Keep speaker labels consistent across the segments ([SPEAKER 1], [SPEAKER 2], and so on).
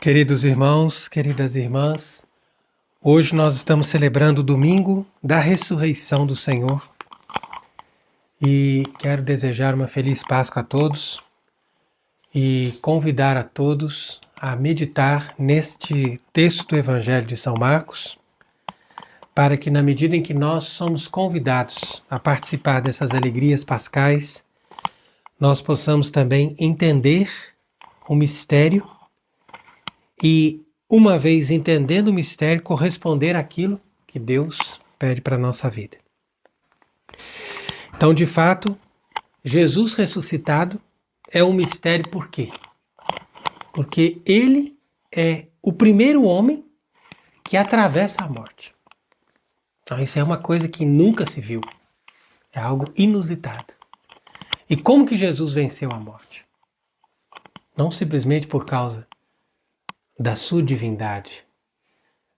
[SPEAKER 1] Queridos irmãos, queridas irmãs, hoje nós estamos celebrando o domingo da ressurreição do Senhor e quero desejar uma feliz Páscoa a todos e convidar a todos a meditar neste texto do Evangelho de São Marcos, para que na medida em que nós somos convidados a participar dessas alegrias pascais, nós possamos também entender o mistério e, uma vez entendendo o mistério, corresponder àquilo que Deus pede para a nossa vida. Então, de fato, Jesus ressuscitado é um mistério por quê? Porque ele é o primeiro homem que atravessa a morte. Então, isso é uma coisa que nunca se viu. É algo inusitado. E como que Jesus venceu a morte? Não simplesmente por causa da sua divindade,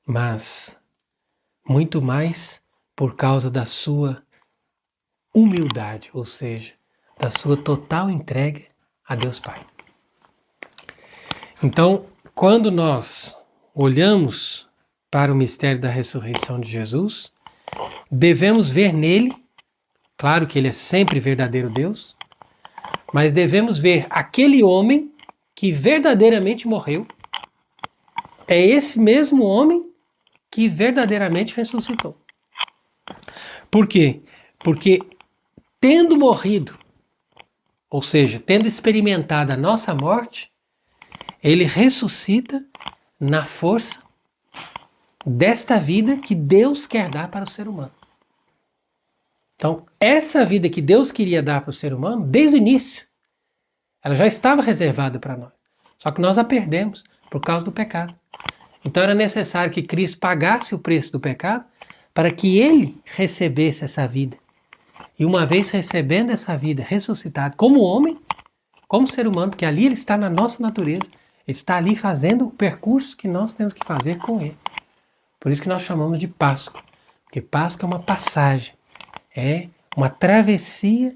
[SPEAKER 1] mas muito mais por causa da sua humildade, ou seja, da sua total entrega a Deus Pai. Então, quando nós olhamos para o mistério da ressurreição de Jesus, devemos ver nele, claro que ele é sempre verdadeiro Deus, mas devemos ver aquele homem que verdadeiramente morreu. É esse mesmo homem que verdadeiramente ressuscitou. Por quê? Porque tendo morrido, ou seja, tendo experimentado a nossa morte, ele ressuscita na força desta vida que Deus quer dar para o ser humano. Então, essa vida que Deus queria dar para o ser humano, desde o início, ela já estava reservada para nós. Só que nós a perdemos por causa do pecado. Então era necessário que Cristo pagasse o preço do pecado para que ele recebesse essa vida. E uma vez recebendo essa vida, ressuscitado como homem, como ser humano, porque ali ele está na nossa natureza, ele está ali fazendo o percurso que nós temos que fazer com ele. Por isso que nós chamamos de Páscoa, porque Páscoa é uma passagem, é uma travessia,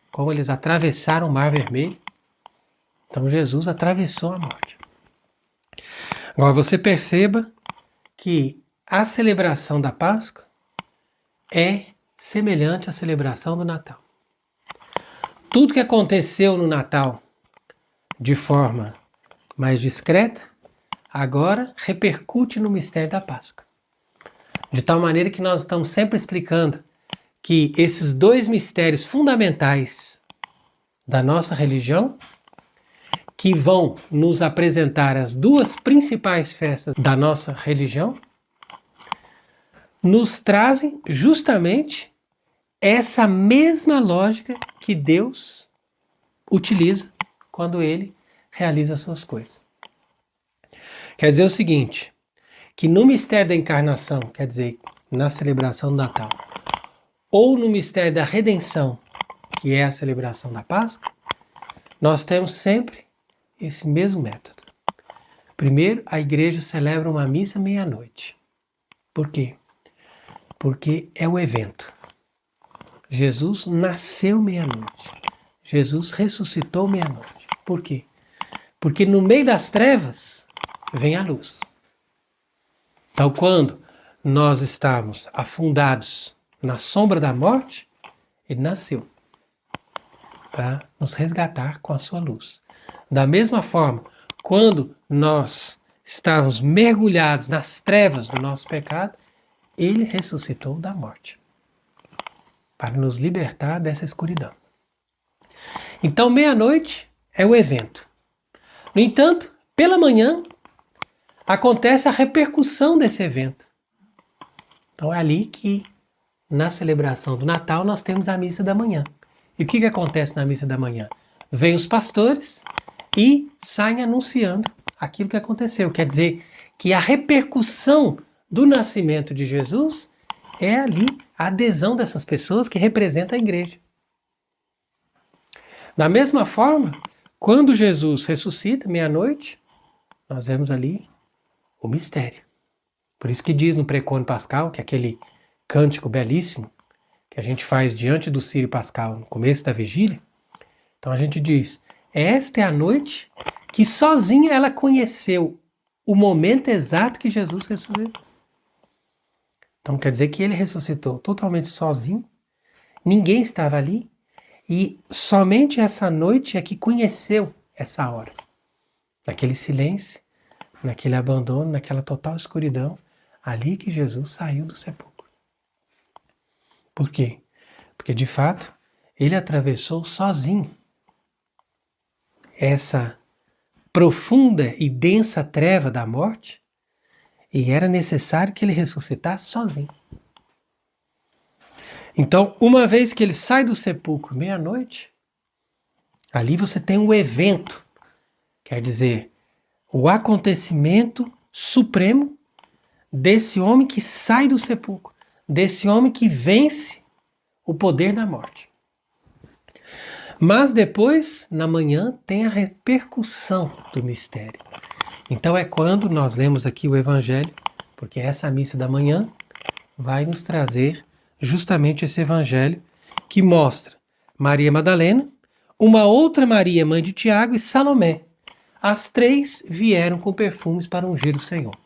[SPEAKER 1] como eles atravessaram o Mar Vermelho. Então Jesus atravessou a morte. Agora você perceba que a celebração da Páscoa é semelhante à celebração do Natal. Tudo que aconteceu no Natal de forma mais discreta, agora repercute no mistério da Páscoa. De tal maneira que nós estamos sempre explicando que esses dois mistérios fundamentais da nossa religião, que vão nos apresentar as duas principais festas da nossa religião, nos trazem justamente essa mesma lógica que Deus utiliza quando ele realiza as suas coisas. Quer dizer o seguinte, que no mistério da encarnação, quer dizer, na celebração do Natal, ou no mistério da redenção, que é a celebração da Páscoa, nós temos sempre esse mesmo método. Primeiro, a igreja celebra uma missa meia-noite. Por quê? Porque é o evento. Jesus nasceu meia-noite. Jesus ressuscitou meia-noite. Por quê? Porque no meio das trevas vem a luz. Então, quando nós estamos afundados na sombra da morte, ele nasceu para nos resgatar com a sua luz. Da mesma forma, quando nós estávamos mergulhados nas trevas do nosso pecado, ele ressuscitou da morte para nos libertar dessa escuridão. Então, meia-noite é o evento. No entanto, pela manhã, acontece a repercussão desse evento. Então, é ali que, na celebração do Natal, nós temos a missa da manhã. E o que acontece na missa da manhã? Vêm os pastores e saem anunciando aquilo que aconteceu. Quer dizer que a repercussão do nascimento de Jesus é ali a adesão dessas pessoas que representam a igreja. Da mesma forma, quando Jesus ressuscita, meia-noite, nós vemos ali o mistério. Por isso que diz no precônio pascal, que é aquele cântico belíssimo que a gente faz diante do Círio Pascal no começo da vigília, então a gente diz, esta é a noite que sozinha ela conheceu o momento exato que Jesus ressuscitou. Então quer dizer que ele ressuscitou totalmente sozinho, ninguém estava ali, e somente essa noite é que conheceu essa hora. Naquele silêncio, naquele abandono, naquela total escuridão, ali que Jesus saiu do sepulcro. Por quê? Porque de fato, ele atravessou sozinho essa profunda e densa treva da morte, e era necessário que ele ressuscitasse sozinho. Então, uma vez que ele sai do sepulcro meia-noite, ali você tem um evento, quer dizer, o acontecimento supremo desse homem que sai do sepulcro, desse homem que vence o poder da morte. Mas depois, na manhã, tem a repercussão do mistério. Então é quando nós lemos aqui o Evangelho, porque essa missa da manhã vai nos trazer justamente esse Evangelho que mostra Maria Madalena, uma outra Maria, mãe de Tiago, e Salomé. As três vieram com perfumes para ungir o Senhor.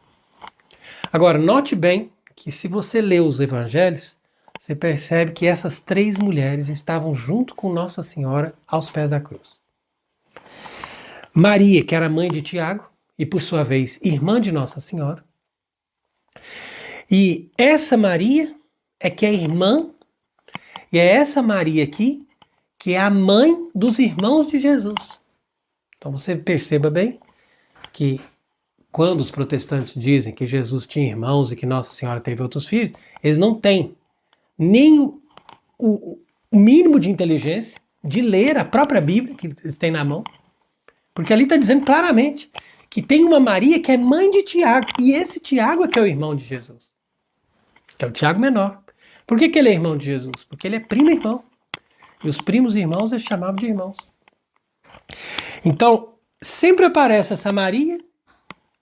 [SPEAKER 1] Agora, note bem que se você lê os Evangelhos, você percebe que essas três mulheres estavam junto com Nossa Senhora aos pés da cruz. Maria, que era mãe de Tiago, e por sua vez irmã de Nossa Senhora. E essa Maria é que é irmã, e é essa Maria aqui que é a mãe dos irmãos de Jesus. Então você perceba bem que quando os protestantes dizem que Jesus tinha irmãos e que Nossa Senhora teve outros filhos, eles não têm nem o mínimo de inteligência de ler a própria Bíblia que eles têm na mão, porque ali está dizendo claramente que tem uma Maria que é mãe de Tiago, e esse Tiago é que é o irmão de Jesus, que é o Tiago menor. Por que ele é irmão de Jesus? Porque ele é primo irmão, e os primos irmãos eles chamavam de irmãos. Então, sempre aparece essa Maria,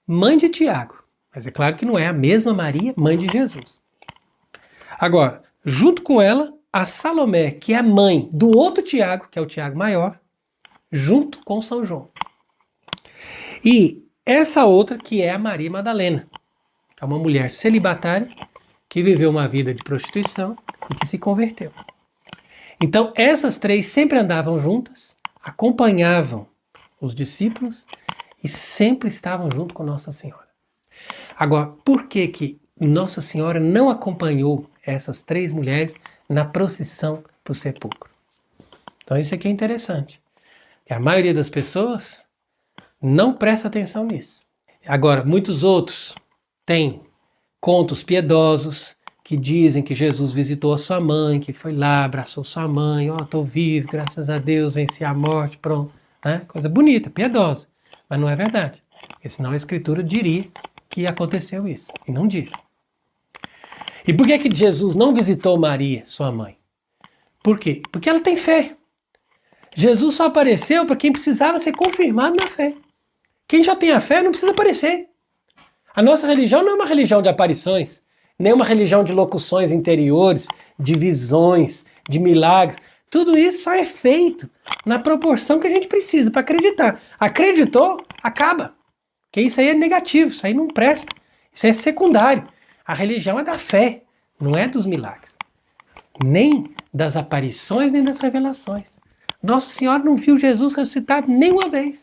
[SPEAKER 1] mãe de Tiago, mas é claro que não é a mesma Maria, mãe de Jesus. Agora, junto com ela, a Salomé, que é a mãe do outro Tiago, que é o Tiago maior, junto com São João. E essa outra que é a Maria Madalena, que é uma mulher celibatária que viveu uma vida de prostituição e que se converteu. Então essas três sempre andavam juntas, acompanhavam os discípulos e sempre estavam junto com Nossa Senhora. Agora, por que Nossa Senhora não acompanhou essas três mulheres na procissão para o sepulcro? Então isso aqui é interessante. A maioria das pessoas não presta atenção nisso. Agora, muitos outros têm contos piedosos que dizem que Jesus visitou a sua mãe, que foi lá, abraçou sua mãe, estou vivo, graças a Deus, venci a morte, pronto. Né? Coisa bonita, piedosa, mas não é verdade. Porque senão a Escritura diria que aconteceu isso, e não diz. E por que Jesus não visitou Maria, sua mãe? Por quê? Porque ela tem fé. Jesus só apareceu para quem precisava ser confirmado na fé. Quem já tem a fé não precisa aparecer. A nossa religião não é uma religião de aparições, nem uma religião de locuções interiores, de visões, de milagres. Tudo isso só é feito na proporção que a gente precisa para acreditar. Acreditou, acaba. Porque isso aí é negativo, isso aí não presta. Isso é secundário. A religião é da fé, não é dos milagres. Nem das aparições, nem das revelações. Nossa Senhora não viu Jesus ressuscitar nenhuma vez.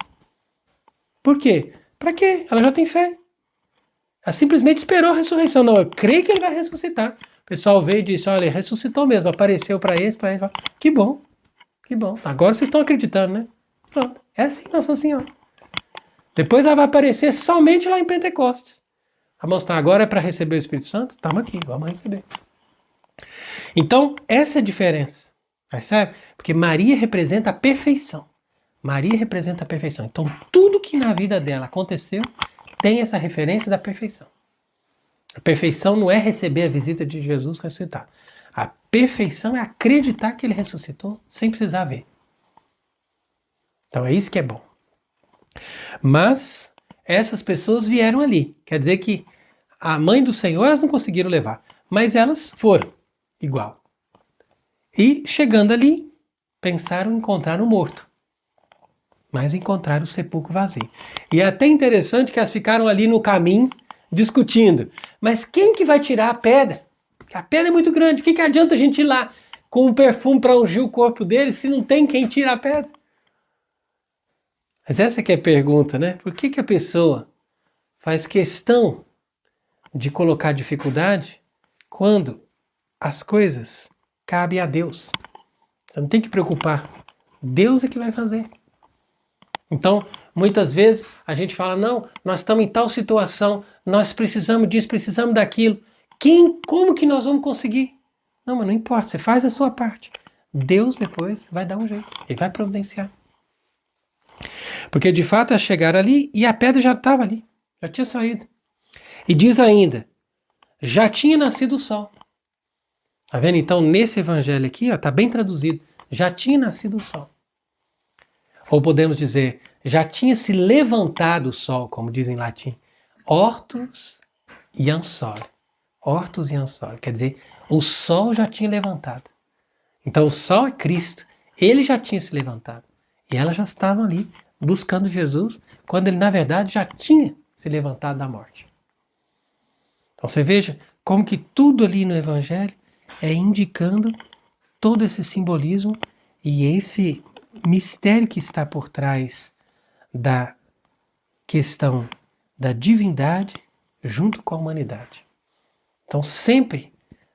[SPEAKER 1] Por quê? Para quê? Ela já tem fé. Ela simplesmente esperou a ressurreição. Não, eu creio que ele vai ressuscitar. O pessoal veio e disse, olha, ele ressuscitou mesmo, apareceu para esse, para esse. Que bom, que bom. Agora vocês estão acreditando, né? Pronto, é assim Nossa Senhora. Depois ela vai aparecer somente lá em Pentecostes. Vai mostrar, agora é para receber o Espírito Santo? Estamos aqui, vamos receber. Então, essa é a diferença. Percebe? Porque Maria representa a perfeição. Maria representa a perfeição. Então, tudo que na vida dela aconteceu tem essa referência da perfeição. A perfeição não é receber a visita de Jesus ressuscitar. A perfeição é acreditar que ele ressuscitou sem precisar ver. Então, é isso que é bom. Mas essas pessoas vieram ali. Quer dizer que a mãe do Senhor elas não conseguiram levar. Mas elas foram igual. E chegando ali, pensaram em encontrar um morto. mas encontraram o sepulcro vazio. E é até interessante que elas ficaram ali no caminho discutindo. Mas quem que vai tirar a pedra? A pedra é muito grande. O que adianta a gente ir lá com um perfume para ungir o corpo dele se não tem quem tira a pedra? Mas essa que é a pergunta, né? Por que a pessoa faz questão de colocar dificuldade quando as coisas cabem a Deus? Você não tem que preocupar. Deus é que vai fazer. Então, muitas vezes a gente fala, não, nós estamos em tal situação, nós precisamos disso, precisamos daquilo. Como que nós vamos conseguir? Não, mas não importa, você faz a sua parte. Deus depois vai dar um jeito, ele vai providenciar. Porque de fato elas chegaram ali e a pedra já estava ali, já tinha saído. E diz ainda, já tinha nascido o sol. Tá vendo? Então, nesse evangelho aqui, está bem traduzido, já tinha nascido o sol. Ou podemos dizer, já tinha se levantado o sol, como diz em latim. Hortus iansole. Hortus iansole. Quer dizer, o sol já tinha levantado. Então o sol é Cristo. Ele já tinha se levantado. E elas já estavam ali buscando Jesus, quando ele na verdade já tinha se levantado da morte. Então você veja como que tudo ali no Evangelho é indicando todo esse simbolismo e esse mistério que está por trás da questão da divindade junto com a humanidade. Então sempre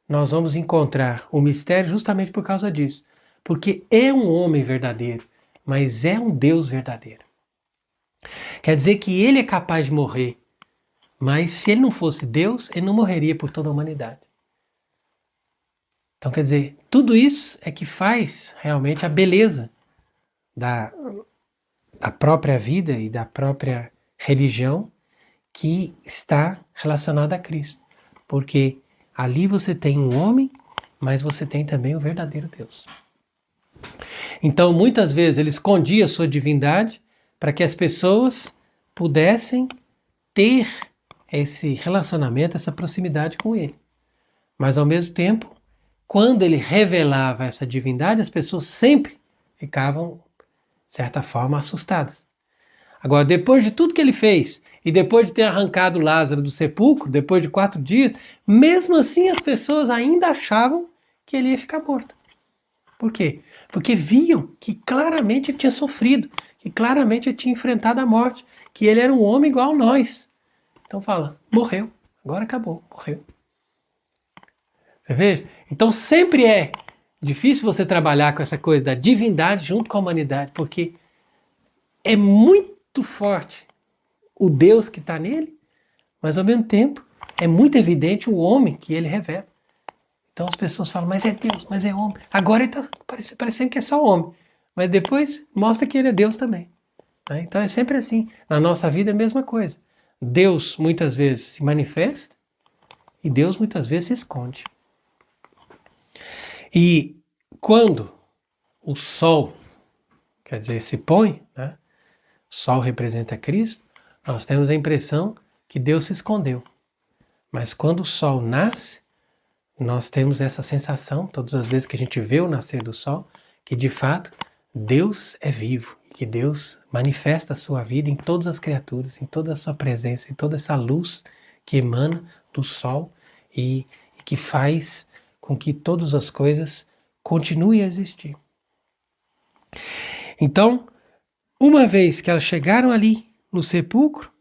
[SPEAKER 1] nós vamos encontrar o mistério justamente por causa disso. Porque é um homem verdadeiro, mas é um Deus verdadeiro. Quer dizer que ele é capaz de morrer, mas se ele não fosse Deus, ele não morreria por toda a humanidade. Então quer dizer, tudo isso é que faz realmente a beleza da própria vida e da própria religião que está relacionada a Cristo. Porque ali você tem um homem, mas você tem também o verdadeiro Deus. Então, muitas vezes, ele escondia a sua divindade para que as pessoas pudessem ter esse relacionamento, essa proximidade com ele. Mas, ao mesmo tempo, quando ele revelava essa divindade, as pessoas sempre ficavam, de certa forma, assustadas. Agora, depois de tudo que ele fez, e depois de ter arrancado Lázaro do sepulcro, depois de 4 dias, mesmo assim as pessoas ainda achavam que ele ia ficar morto. Por quê? Porque viam que claramente ele tinha sofrido, que claramente ele tinha enfrentado a morte, que ele era um homem igual a nós. Então fala, morreu, agora acabou, morreu. Você vê? Então sempre é difícil você trabalhar com essa coisa da divindade junto com a humanidade, porque é muito forte o Deus que está nele, mas ao mesmo tempo é muito evidente o homem que ele revela. Então as pessoas falam, mas é Deus, mas é homem. Agora ele está parecendo que é só homem, mas depois mostra que ele é Deus também. Então é sempre assim. Na nossa vida é a mesma coisa. Deus muitas vezes se manifesta e Deus muitas vezes se esconde. E quando o sol, quer dizer, se põe, né? O sol representa Cristo, nós temos a impressão que Deus se escondeu. Mas quando o sol nasce, nós temos essa sensação, todas as vezes que a gente vê o nascer do sol, que de fato Deus é vivo, que Deus manifesta a sua vida em todas as criaturas, em toda a sua presença, em toda essa luz que emana do sol e que faz com que todas as coisas continuem a existir. Então, uma vez que elas chegaram ali no sepulcro,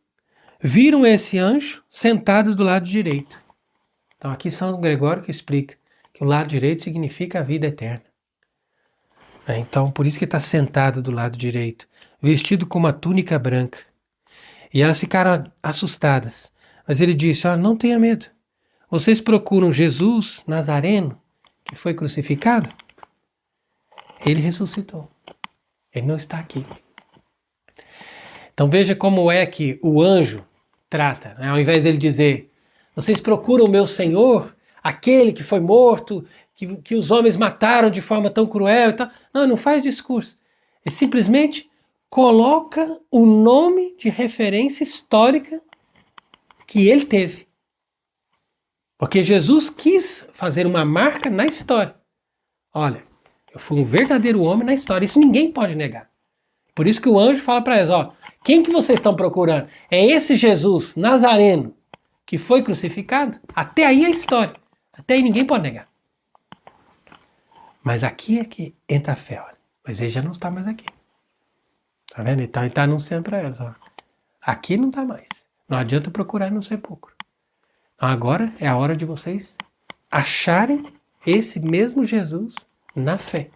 [SPEAKER 1] viram esse anjo sentado do lado direito. Então aqui São Gregório que explica que o lado direito significa a vida eterna. Então por isso que está sentado do lado direito, vestido com uma túnica branca. E elas ficaram assustadas. Mas ele disse, não tenha medo. Vocês procuram Jesus Nazareno, que foi crucificado? Ele ressuscitou. Ele não está aqui. Então veja como é que o anjo trata, né? Ao invés dele dizer, vocês procuram o meu Senhor, aquele que foi morto, que os homens mataram de forma tão cruel e tal. Não, não faz discurso. Ele simplesmente coloca o nome de referência histórica que ele teve. Porque Jesus quis fazer uma marca na história. Olha, eu fui um verdadeiro homem na história, isso ninguém pode negar. Por isso que o anjo fala para eles, ó, quem que vocês estão procurando? É esse Jesus Nazareno que foi crucificado? Até aí é a história. Até aí ninguém pode negar. Mas aqui é que entra a fé, olha. Mas ele já não está mais aqui. Tá vendo? Então ele está anunciando para eles, ó. Aqui não está mais. Não adianta procurar no sepulcro. Então agora é a hora de vocês acharem esse mesmo Jesus na fé.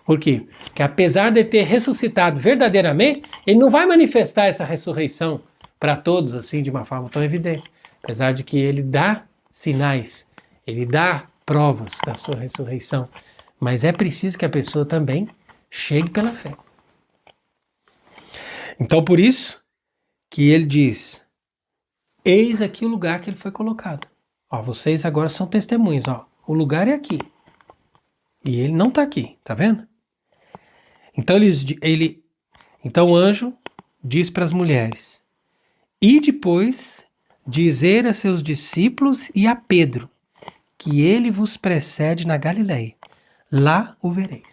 [SPEAKER 1] Por quê? Porque apesar de ter ressuscitado verdadeiramente, ele não vai manifestar essa ressurreição para todos assim de uma forma tão evidente. Apesar de que ele dá sinais, ele dá provas da sua ressurreição. Mas é preciso que a pessoa também chegue pela fé. Então por isso que ele diz, eis aqui o lugar que ele foi colocado. Ó, vocês agora são testemunhas, ó. O lugar é aqui. E ele não está aqui, tá vendo? Então o anjo diz para as mulheres, e depois dizer a seus discípulos e a Pedro, que ele vos precede na Galileia. Lá o vereis.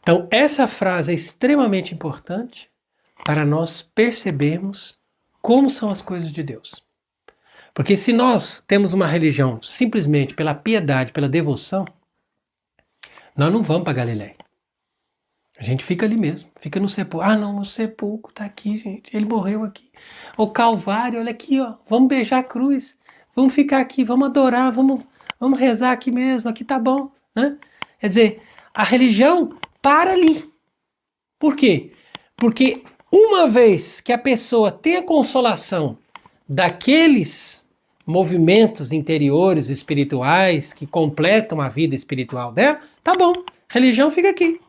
[SPEAKER 1] Então essa frase é extremamente importante para nós percebermos como são as coisas de Deus. Porque se nós temos uma religião simplesmente pela piedade, pela devoção, nós não vamos para Galileia. A gente fica ali mesmo, fica no sepulcro. Ah, não, o sepulcro tá aqui, gente. Ele morreu aqui. O Calvário, olha aqui, ó. Vamos beijar a cruz. Vamos ficar aqui, vamos adorar, vamos rezar aqui mesmo. Aqui tá bom, né? Quer dizer, a religião para ali. Por quê? Porque uma vez que a pessoa tem a consolação daqueles movimentos interiores espirituais que completam a vida espiritual dela, tá bom. Religião fica aqui.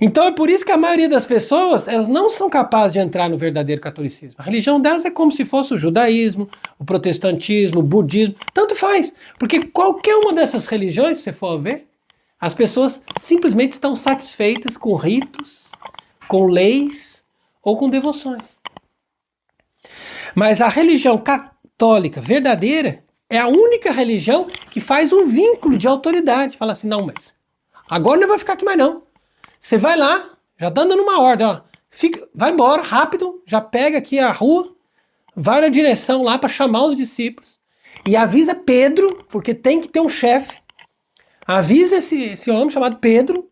[SPEAKER 1] Então é por isso que a maioria das pessoas, elas não são capazes de entrar no verdadeiro catolicismo. A religião delas é como se fosse o judaísmo, o protestantismo, o budismo, tanto faz. Porque qualquer uma dessas religiões, se você for ver, as pessoas simplesmente estão satisfeitas com ritos, com leis ou com devoções. Mas a religião católica verdadeira é a única religião que faz um vínculo de autoridade. Fala assim, não, mas agora não vai ficar aqui mais não. Você vai lá, já dando uma ordem, ó, vai embora rápido, já pega aqui a rua, vai na direção lá para chamar os discípulos e avisa Pedro, porque tem que ter um chefe. Avisa esse homem chamado Pedro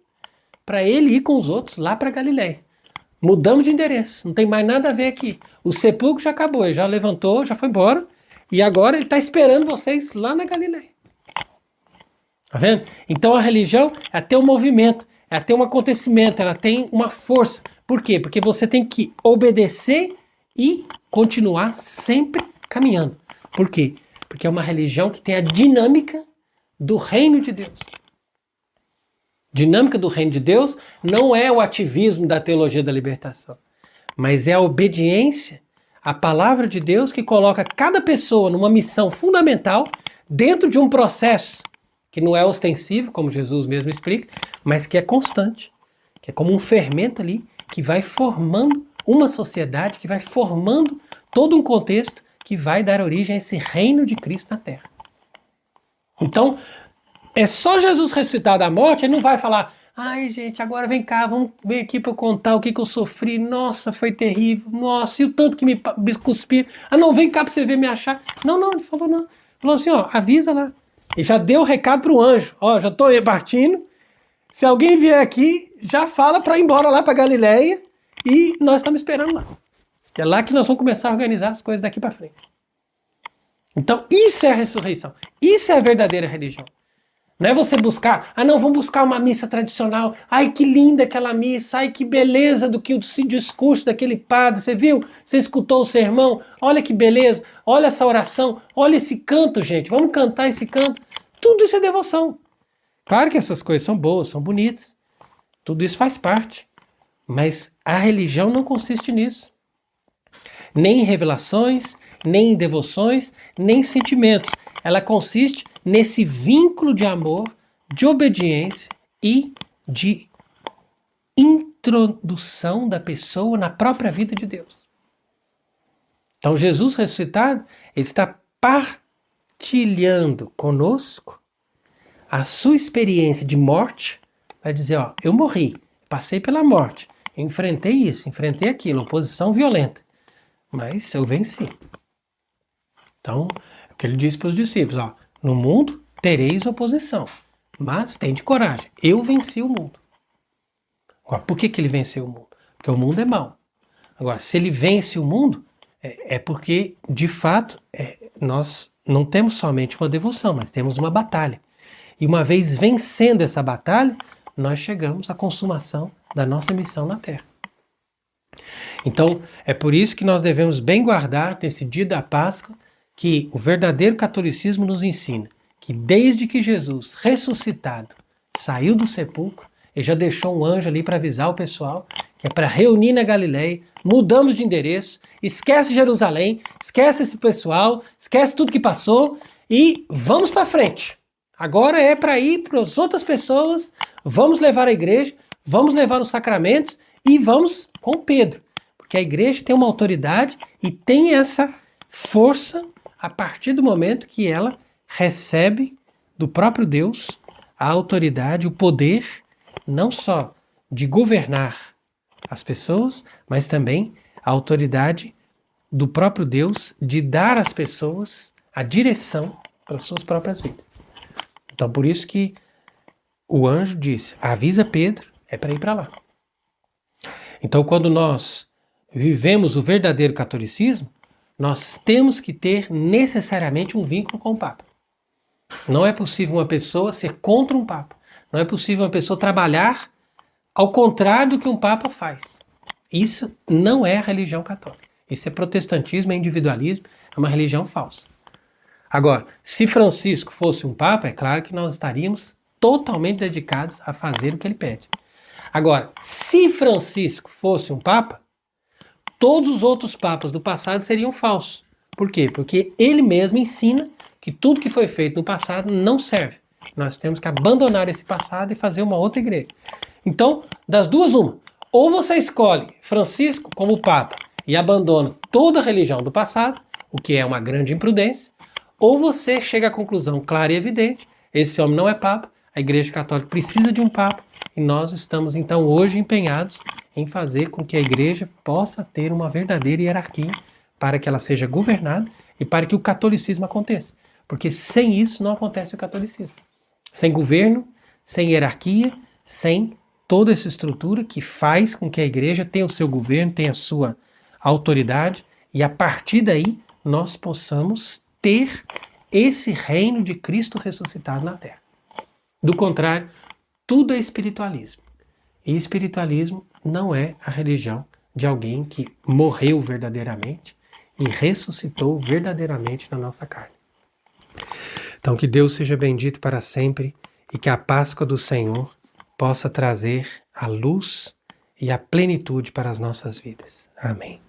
[SPEAKER 1] para ele ir com os outros lá para Galileia. Mudamos de endereço, não tem mais nada a ver aqui. O sepulcro já acabou, ele já levantou, já foi embora e agora ele está esperando vocês lá na Galileia. Tá vendo? Então a religião é ter um movimento. Ela tem um acontecimento, ela tem uma força. Por quê? Porque você tem que obedecer e continuar sempre caminhando. Por quê? Porque é uma religião que tem a dinâmica do reino de Deus. Dinâmica do reino de Deus não é o ativismo da teologia da libertação, mas é a obediência à palavra de Deus que coloca cada pessoa numa missão fundamental dentro de um processo que não é ostensivo, como Jesus mesmo explica, mas que é constante, que é como um fermento ali, que vai formando uma sociedade, que vai formando todo um contexto que vai dar origem a esse reino de Cristo na Terra. Então, é só Jesus ressuscitar da morte, ele não vai falar, ai gente, agora vem cá, vem aqui para eu contar o que eu sofri, nossa, foi terrível, nossa, e o tanto que me cuspiram, ah não, vem cá para você ver me achar. Não, ele falou não, ele falou assim, ó, avisa lá. E já deu o recado pro anjo. Ó, já tô partindo. Se alguém vier aqui, já fala para ir embora lá para Galileia e nós estamos esperando lá. É lá que nós vamos começar a organizar as coisas daqui para frente. Então, isso é a ressurreição. Isso é a verdadeira religião. Não é você buscar, não, vamos buscar uma missa tradicional. Ai, que linda aquela missa. Ai, que beleza do que o discurso daquele padre. Você viu? Você escutou o sermão? Olha que beleza. Olha essa oração. Olha esse canto, gente. Vamos cantar esse canto. Tudo isso é devoção. Claro que essas coisas são boas, são bonitas. Tudo isso faz parte. Mas a religião não consiste nisso. Nem em revelações, nem em devoções, nem em sentimentos. Ela consiste nesse vínculo de amor, de obediência e de introdução da pessoa na própria vida de Deus. Então Jesus ressuscitado, ele está partilhando conosco a sua experiência de morte, vai dizer, ó, eu morri, passei pela morte, enfrentei isso, enfrentei aquilo, oposição violenta, mas eu venci. Então, é o que ele disse para os discípulos, ó, no mundo tereis oposição, mas tende coragem, eu venci o mundo. Agora, por que ele venceu o mundo? Porque o mundo é mau. Agora, se ele vence o mundo, é porque, de fato, nós não temos somente uma devoção, mas temos uma batalha. E uma vez vencendo essa batalha, nós chegamos à consumação da nossa missão na Terra. Então, é por isso que nós devemos bem guardar, nesse dia da Páscoa, que o verdadeiro catolicismo nos ensina que desde que Jesus, ressuscitado, saiu do sepulcro, ele já deixou um anjo ali para avisar o pessoal que é para reunir na Galileia, mudamos de endereço, esquece Jerusalém, esquece esse pessoal, esquece tudo que passou e vamos para frente. Agora é para ir para as outras pessoas, vamos levar a igreja, vamos levar os sacramentos e vamos com Pedro. Porque a igreja tem uma autoridade e tem essa força a partir do momento que ela recebe do próprio Deus a autoridade, o poder, não só de governar as pessoas, mas também a autoridade do próprio Deus de dar às pessoas a direção para as suas próprias vidas. Então, por isso que o anjo disse, avisa Pedro, é para ir para lá. Então, quando nós vivemos o verdadeiro catolicismo, nós temos que ter necessariamente um vínculo com o Papa. Não é possível uma pessoa ser contra um Papa. Não é possível uma pessoa trabalhar ao contrário do que um Papa faz. Isso não é a religião católica. Isso é protestantismo, é individualismo, é uma religião falsa. Agora, se Francisco fosse um Papa, é claro que nós estaríamos totalmente dedicados a fazer o que ele pede. Agora, se Francisco fosse um Papa, todos os outros papas do passado seriam falsos. Por quê? Porque ele mesmo ensina que tudo que foi feito no passado não serve. Nós temos que abandonar esse passado e fazer uma outra igreja. Então, das duas, uma. Ou você escolhe Francisco como Papa e abandona toda a religião do passado, o que é uma grande imprudência, ou você chega à conclusão clara e evidente, esse homem não é Papa, a Igreja Católica precisa de um Papa, e nós estamos então hoje empenhados em fazer com que a Igreja possa ter uma verdadeira hierarquia para que ela seja governada e para que o catolicismo aconteça. Porque sem isso não acontece o catolicismo. Sem governo, sem hierarquia, sem toda essa estrutura que faz com que a Igreja tenha o seu governo, tenha a sua autoridade e a partir daí nós possamos ter esse reino de Cristo ressuscitado na Terra. Do contrário, tudo é espiritualismo. E espiritualismo não é a religião de alguém que morreu verdadeiramente e ressuscitou verdadeiramente na nossa carne. Então que Deus seja bendito para sempre e que a Páscoa do Senhor possa trazer a luz e a plenitude para as nossas vidas. Amém.